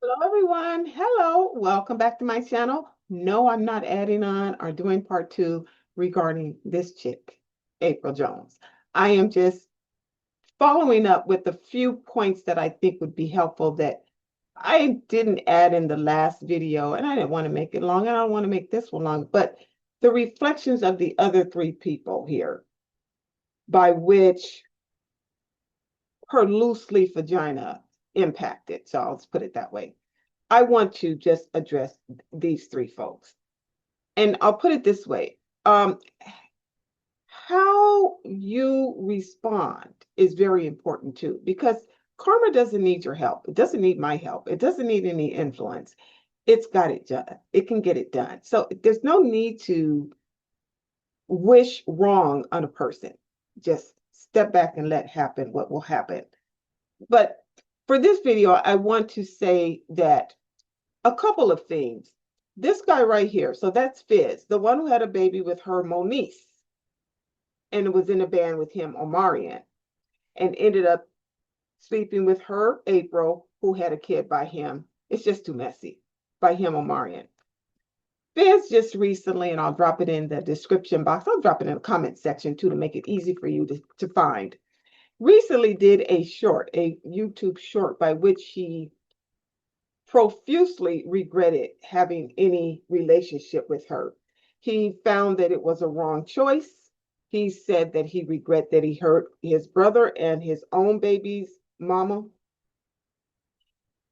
Hello, everyone. Hello. Welcome back to my channel. No, I'm not adding on or doing part two regarding this chick, Apryl Jones. I am just following up with a few points that I think would be helpful that I didn't add in the last video, and I didn't want to make it long. I don't want to make this one long, but the reflections of the other three people here, by which her loose leaf vagina impacted. So I'll just put it that way. I want to just address these three folks. And I'll put it this way. How you respond is very important too, because karma doesn't need your help. It doesn't need my help. It doesn't need any influence. It's got it done. It can get it done. So there's no need to wish wrong on a person. Just step back and let happen what will happen. But for this video, I want to say that a couple of things. This guy right here, so that's Fizz, the one who had a baby with her, Moniece, and was in a band with him, Omari, and ended up sleeping with her, Apryl, who had a kid by him. It's just too messy, by him, Omari. Fizz just recently, and I'll drop it in the description box, I'll drop it in the comment section too to make it easy for you to find, recently did a short, a YouTube short, by which he profusely regretted having any relationship with her. He found that it was a wrong choice. He said that he regret that he hurt his brother and his own baby's mama.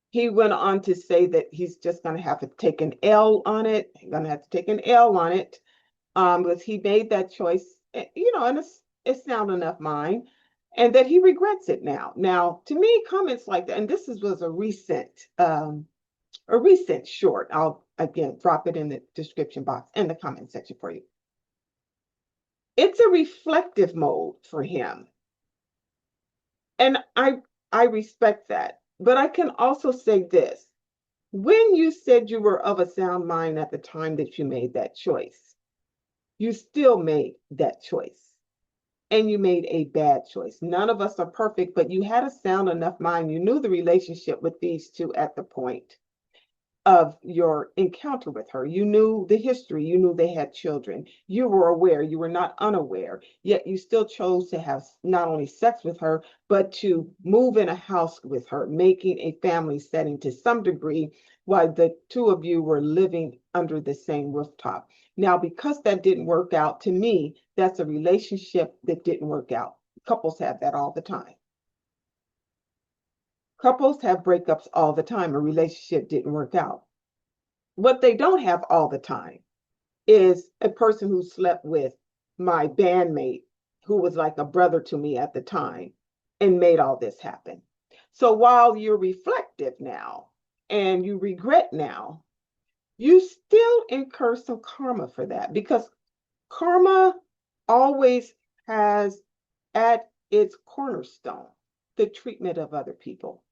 He went on to say that he's just going to have to take an L on it. He's going to have to take an L on it because he made that choice, and it's sound enough mine, and that he regrets it now. Now, to me, comments like that, and this was a recent short. I'll again drop it in the description box and the comment section for you. It's a reflective mode for him. And I respect that. But I can also say this. When you said you were of a sound mind at the time that you made that choice, you still made that choice. And you made a bad choice. None of us are perfect, but you had a sound enough mind. You knew the relationship with these two at the point of your encounter with her. You knew the history. You knew they had children. You were aware. You were not unaware. Yet you still chose to have not only sex with her, but to move in a house with her, making a family setting to some degree while the two of you were living under the same rooftop. Now, because that didn't work out, to me, that's a relationship that didn't work out. Couples have that all the time. Couples have breakups all the time. A relationship didn't work out. What they don't have all the time is a person who slept with my bandmate, who was like a brother to me at the time, and made all this happen. So while you're reflective now and you regret now, you still incur some karma for that, because karma always has at its cornerstone the treatment of other people,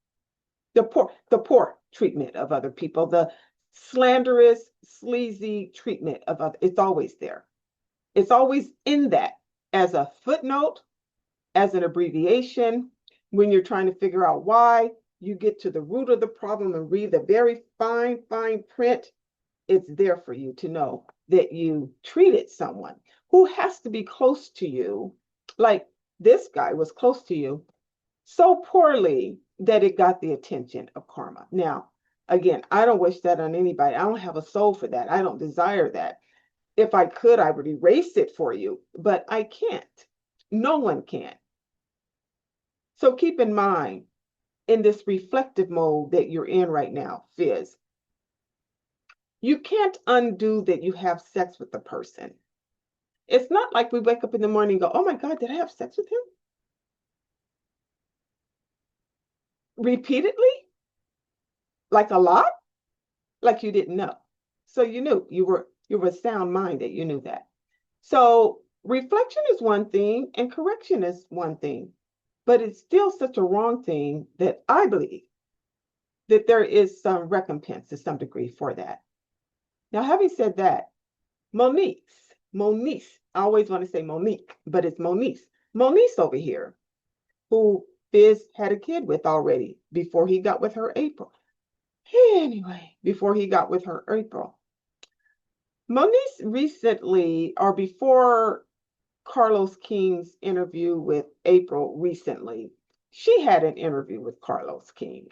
the poor treatment of other people, the slanderous, sleazy treatment of other. It's always there. It's always in that as a footnote, as an abbreviation. When you're trying to figure out why, you get to the root of the problem and read the very fine, fine print. It's there for you to know that you treated someone who has to be close to you, like this guy was close to you, so poorly that it got the attention of karma. Now, again, I don't wish that on anybody. I don't have a soul for that. I don't desire that. If I could, I would erase it for you, but I can't. No one can. So keep in mind, in this reflective mode that you're in right now, Fizz, you can't undo that you have sex with the person. It's not like we wake up in the morning and go, oh my God, did I have sex with him? Repeatedly? Like a lot? Like you didn't know. So you knew you were sound minded. You knew that. So reflection is one thing and correction is one thing, but it's still such a wrong thing that I believe that there is some recompense to some degree for that. Now, having said that, Moniece, I always want to say Monique, but it's Moniece over here, who Fizz had a kid with already before he got with her Apryl. Anyway, before he got with her April. Moniece recently, or before Carlos King's interview with April recently, she had an interview with Carlos King.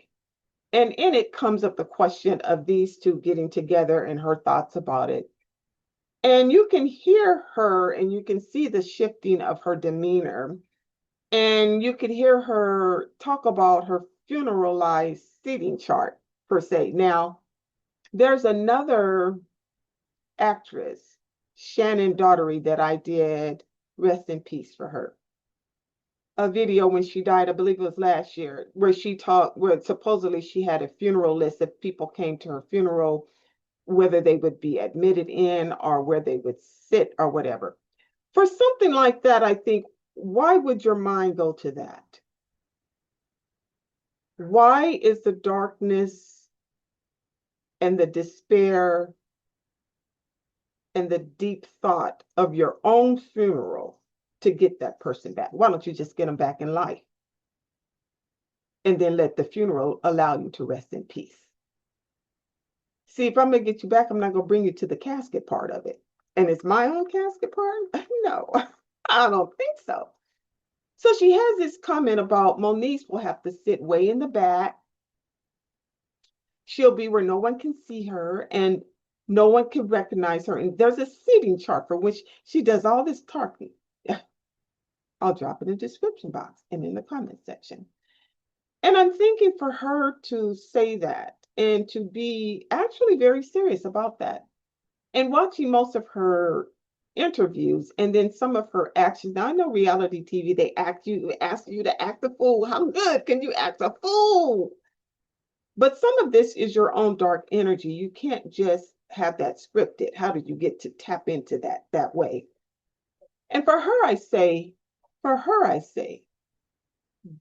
And in it comes up the question of these two getting together and her thoughts about it. And you can hear her and you can see the shifting of her demeanor. And you could hear her talk about her funeralized seating chart, per se. Now, there's another actress, Shannon Daughtery, that I did rest in peace for her. A video when she died, I believe it was last year, where she talked, where supposedly she had a funeral list if people came to her funeral, whether they would be admitted in or where they would sit or whatever. For something like that, I think, why would your mind go to that? Why is the darkness and the despair and the deep thought of your own funeral to get that person back? Why don't you just get them back in life? And then let the funeral allow you to rest in peace. See, if I'm going to get you back, I'm not going to bring you to the casket part of it. And it's my own casket part? No, I don't think so. So she has this comment about Monise will have to sit way in the back. She'll be where no one can see her and no one can recognize her. And there's a seating chart for which she does all this talking. I'll drop it in the description box and in the comment section. And I'm thinking for her to say that and to be actually very serious about that. And watching most of her interviews and then some of her actions. Now I know reality TV, they ask you to act a fool. How good can you act a fool? But some of this is your own dark energy. You can't just have that scripted. How did you get to tap into that way? And for her, I say,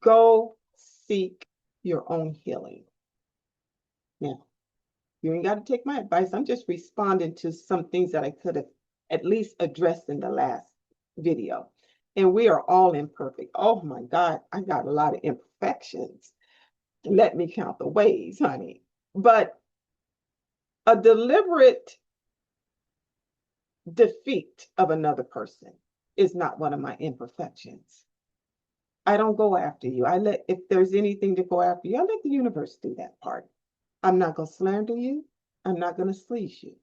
go seek your own healing. Now, you ain't got to take my advice. I'm just responding to some things that I could have at least addressed in the last video. And we are all imperfect. Oh my God, I got a lot of imperfections. Let me count the ways, honey. But a deliberate defeat of another person is not one of my imperfections. I don't go after you. If there's anything to go after you, I let the universe do that part. I'm not going to slander you. I'm not going to sleaze you.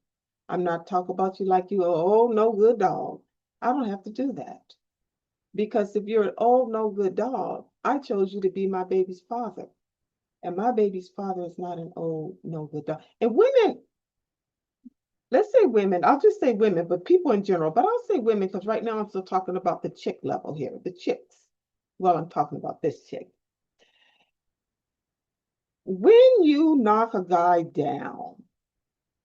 I'm not talk about you like you, oh, no good dog. I don't have to do that. Because if you're an old, no good dog, I chose you to be my baby's father. And my baby's father is not an old, no good dog. And women, let's say women, I'll just say women, but people in general, but I'll say women because right now I'm still talking about the chick level here, the chicks. Well, I'm talking about this chick. When you knock a guy down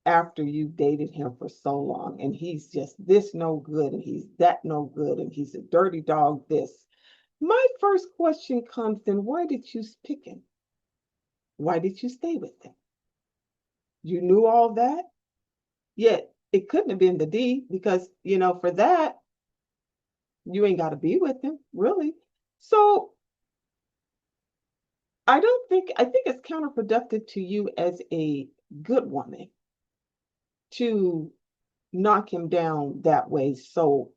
after you dated him for so long and he's just this no good and he's that no good and he's a dirty dog this, my first question comes then, why did you pick him? Why did you stay with him? You knew all that? Yet it couldn't have been the D because, for that, you ain't got to be with him, really. So I think it's counterproductive to you as a good woman to knock him down that way so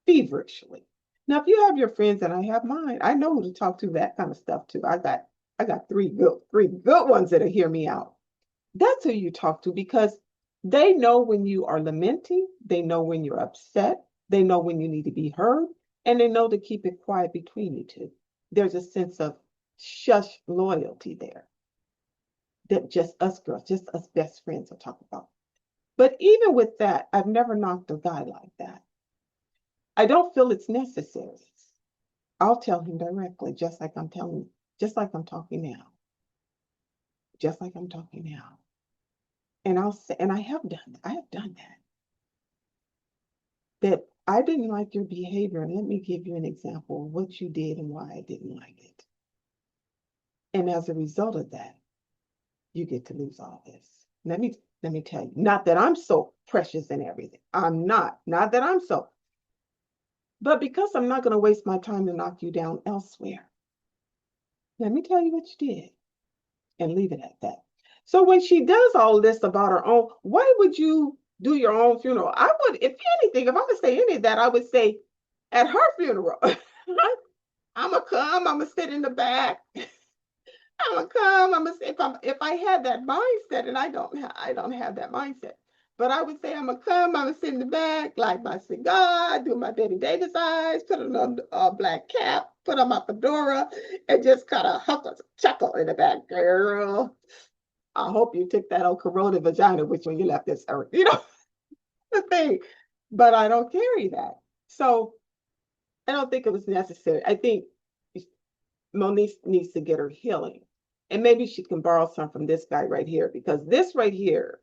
feverishly. Now, if you have your friends and I have mine, I know who to talk to that kind of stuff too. I got three good ones that'll hear me out. That's who you talk to because they know when you are lamenting, they know when you're upset, they know when you need to be heard, and they know to keep it quiet between you two. There's a sense of shush loyalty there that just us girls, just us best friends will talk about. But even with that, I've never knocked a guy like that. I don't feel it's necessary. I'll tell him directly, just like I'm talking now. Just like I'm talking now. And I'll say, and I have done that. That I didn't like your behavior, and let me give you an example of what you did and why I didn't like it. And as a result of that, you get to lose all this. Let me tell you, not that I'm so precious in everything. I'm not that I'm so. But because I'm not going to waste my time to knock you down elsewhere, let me tell you what you did and leave it at that. So when she does all this about her own, why would you do your own funeral? I would, if anything, if I would say any of that, I would say at her funeral. I'm gonna come. I'm gonna sit in the back. I'm gonna come. I'm gonna if I had that mindset, and I don't have that mindset. But I would say I'm gonna come. I'm gonna sit in the back, light my cigar, do my Betty Davis eyes, put on a black cap, put on my fedora, and just kind of chuckle in the back, girl. I hope you took that old corroded vagina with you when you left this earth. You know the thing. But I don't carry that, so I don't think it was necessary. I think Moniece needs to get her healing. And maybe she can borrow some from this guy right here, because this right here,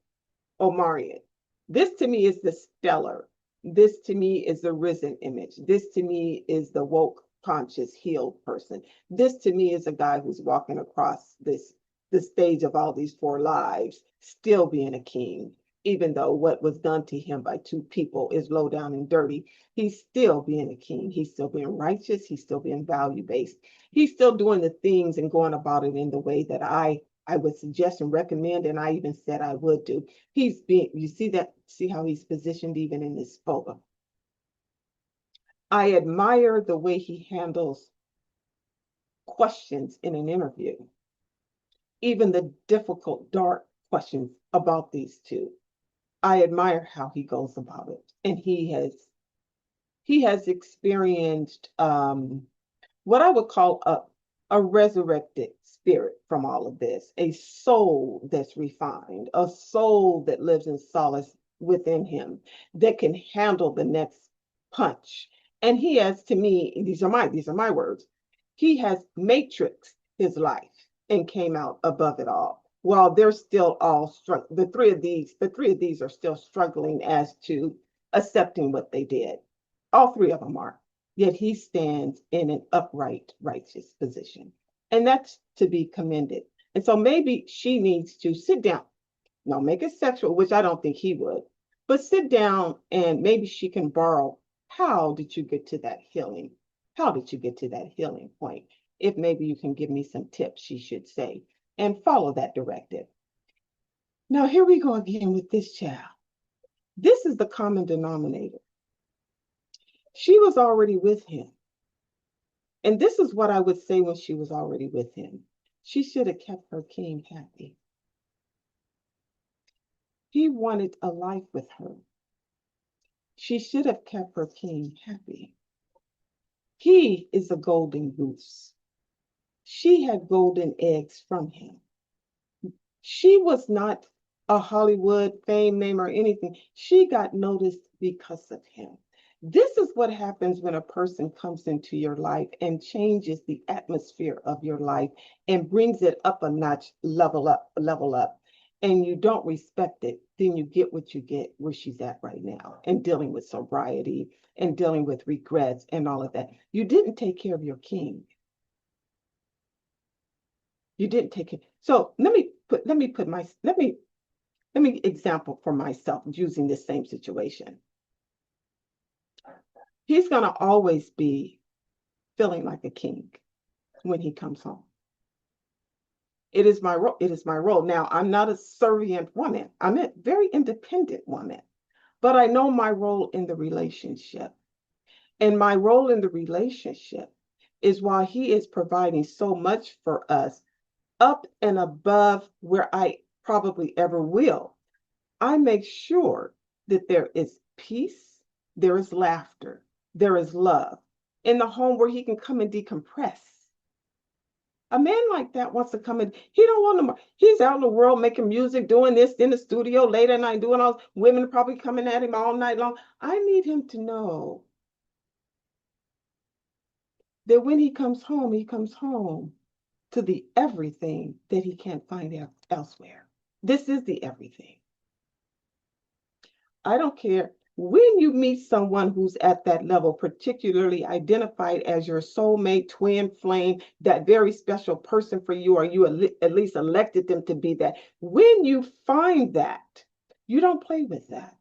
Omari, this to me is the stellar. This to me is the risen image. This to me is the woke, conscious, healed person. This to me is a guy who's walking across the stage of all these four lives, still being a king, even though what was done to him by two people is low down and dirty. He's still being a king. He's still being righteous. He's still being value based. He's still doing the things and going about it in the way that I would suggest and recommend, and I even said I would do. He's being, you see that, see how he's positioned even in this photo. I admire the way he handles questions in an interview, even the difficult, dark questions about these two. I admire how he goes about it. And he has experienced what I would call a resurrected spirit from all of this, a soul that's refined, a soul that lives in solace within him, that can handle the next punch. And he has, to me, these are my words, he has matrixed his life and came out above it all. While they're still all struggling, the three of these are still struggling as to accepting what they did. All three of them are. Yet he stands in an upright, righteous position. And that's to be commended. And so maybe she needs to sit down. Now, make it sexual, which I don't think he would, but sit down and maybe she can borrow. How did you get to that healing? How did you get to that healing point? If maybe you can give me some tips, she should say, and follow that directive. Now, here we go again with this child. This is the common denominator. She was already with him. And this is what I would say when she was already with him. She should have kept her king happy. He wanted a life with her. She should have kept her king happy. He is a golden goose. She had golden eggs from him. She was not a Hollywood fame name or anything. She got noticed because of him. This is what happens when a person comes into your life and changes the atmosphere of your life and brings it up a notch, level up, and you don't respect it. Then you get what you get where she's at right now, and dealing with sobriety and dealing with regrets and all of that. You didn't take care of your king. You didn't take it. So let me example for myself using this same situation. He's going to always be feeling like a king when he comes home. It is my role. It is my role. Now, I'm not a servient woman. I'm a very independent woman, but I know my role in the relationship. And my role in the relationship is, while he is providing so much for us, up and above where I probably ever will, I make sure that there is peace, there is laughter, there is love in the home where he can come and decompress. A man like that wants to come in. He don't want to. He's out in the world making music, doing this in the studio late at night, doing all. Women probably coming at him all night long. I need him to know that when he comes home to the everything that he can't find elsewhere. This is the everything. I don't care. When you meet someone who's at that level, particularly identified as your soulmate, twin flame, that very special person for you, or you at least elected them to be that. When you find that, you don't play with that.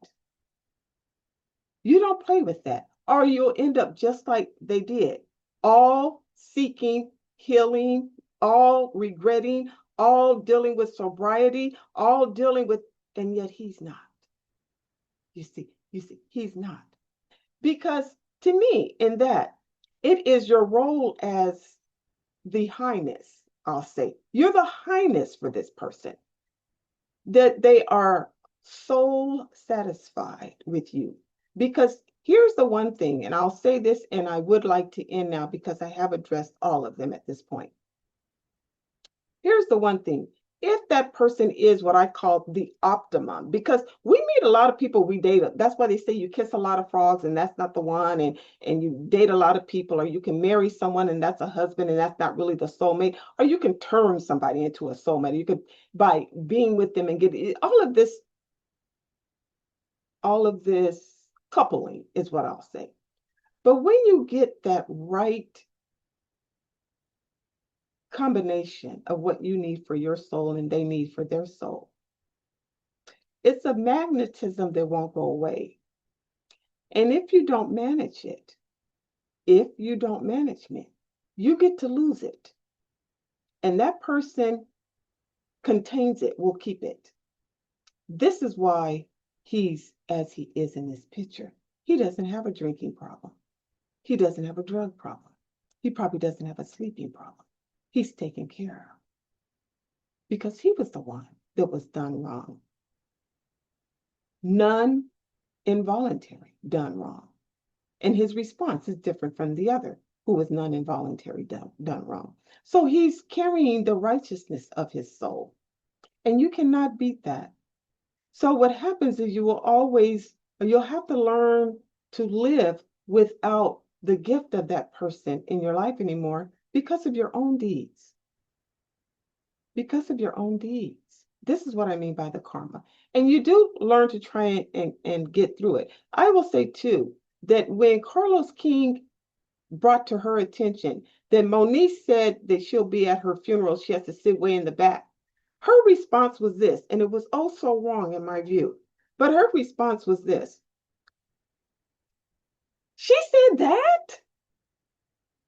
You don't play with that, or you'll end up just like they did, all seeking healing, all regretting, all dealing with sobriety, all dealing with, and yet he's not. You see, he's not. Because to me, in that, it is your role as the highness, I'll say. You're the highness for this person, that they are soul satisfied with you. Because here's the one thing, and I'll say this, and I would like to end now because I have addressed all of them at this point. Here's the one thing. If that person is what I call the optimum, because we meet a lot of people we date. That's why they say you kiss a lot of frogs and that's not the one, and you date a lot of people, or you can marry someone and that's a husband and that's not really the soulmate, or you can turn somebody into a soulmate. You could, by being with them and get all of this coupling is what I'll say. But when you get that right combination of what you need for your soul and they need for their soul, it's a magnetism that won't go away. And if you don't manage it, you get to lose it. And that person contains it, will keep it. This is why he's as he is in this picture. He doesn't have a drinking problem. He doesn't have a drug problem. He probably doesn't have a sleeping problem. He's taken care of because he was the one that was done wrong. None involuntary done wrong. And his response is different from the other, who was none involuntary done wrong. So he's carrying the righteousness of his soul. And you cannot beat that. So what happens is you'll have to learn to live without the gift of that person in your life anymore because of your own deeds. Because of your own deeds. This is what I mean by the karma. And you do learn to try and get through it. I will say too, that when Carlos King brought to her attention that Monise said that she'll be at her funeral, she has to sit way in the back. Her response was this, and it was oh so wrong in my view, but her response was this. She said that?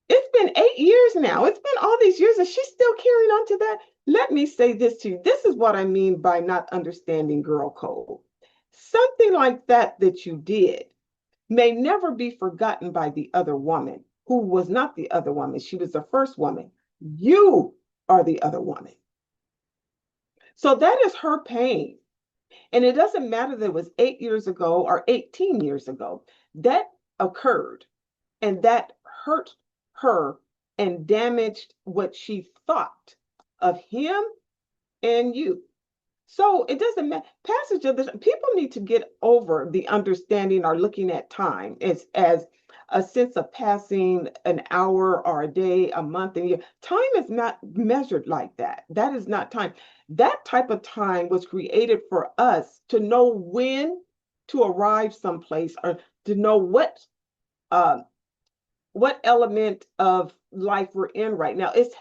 It's been 8 years now. It's been all these years and she's still carrying on to that. Let me say this to you. This is what I mean by not understanding girl code. Something like that you did may never be forgotten by the other woman, who was not the other woman. She was the first woman. You are the other woman. So that is her pain. And it doesn't matter that it was 8 years ago or 18 years ago. That occurred and that hurt her and damaged what she thought of him and you. So it doesn't matter. Passage of this, people need to get over the understanding or looking at time as a sense of passing an hour or a day, a month, and a year. Time is not measured like that. That is not time. That type of time was created for us to know when to arrive someplace or to know what element of life we're in right now. It's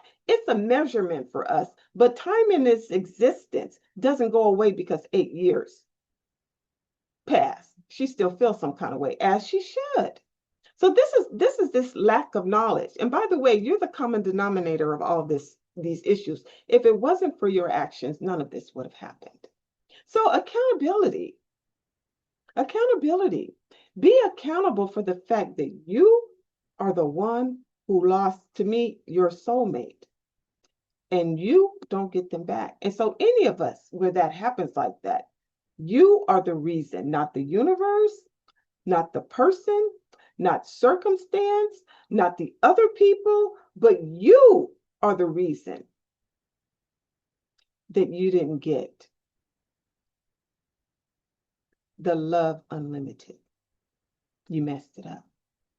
a measurement for us, but time in its existence doesn't go away because 8 years pass. She still feels some kind of way, as she should. So this is this lack of knowledge. And by the way, you're the common denominator of all these issues. If it wasn't for your actions, none of this would have happened. So accountability. Be accountable for the fact that you are the one who lost, to me, your soulmate. And you don't get them back. And so any of us where that happens like that, you are the reason, not the universe, not the person, not circumstance, not the other people, but you are the reason that you didn't get the love unlimited. You messed it up.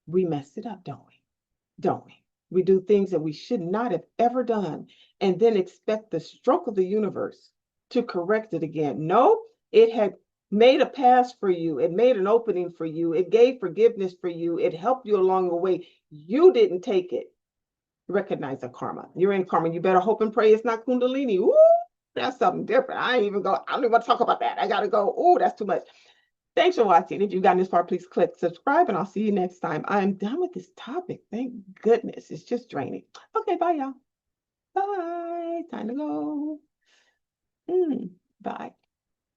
We messed it up, don't we? Don't we? We do things that we should not have ever done and then expect the stroke of the universe to correct it again. No, it had made a pass for you. It made an opening for you. It gave forgiveness for you. It helped you along the way. You didn't take it. Recognize the karma. You're in karma. You better hope and pray it's not Kundalini. Ooh, that's something different. I don't even want to talk about that. I got to go. Ooh, that's too much. Thanks for watching. If you've gotten this far, please click subscribe and I'll see you next time. I am done with this topic. Thank goodness. It's just draining. Okay, bye, y'all. Bye. Time to go. Bye.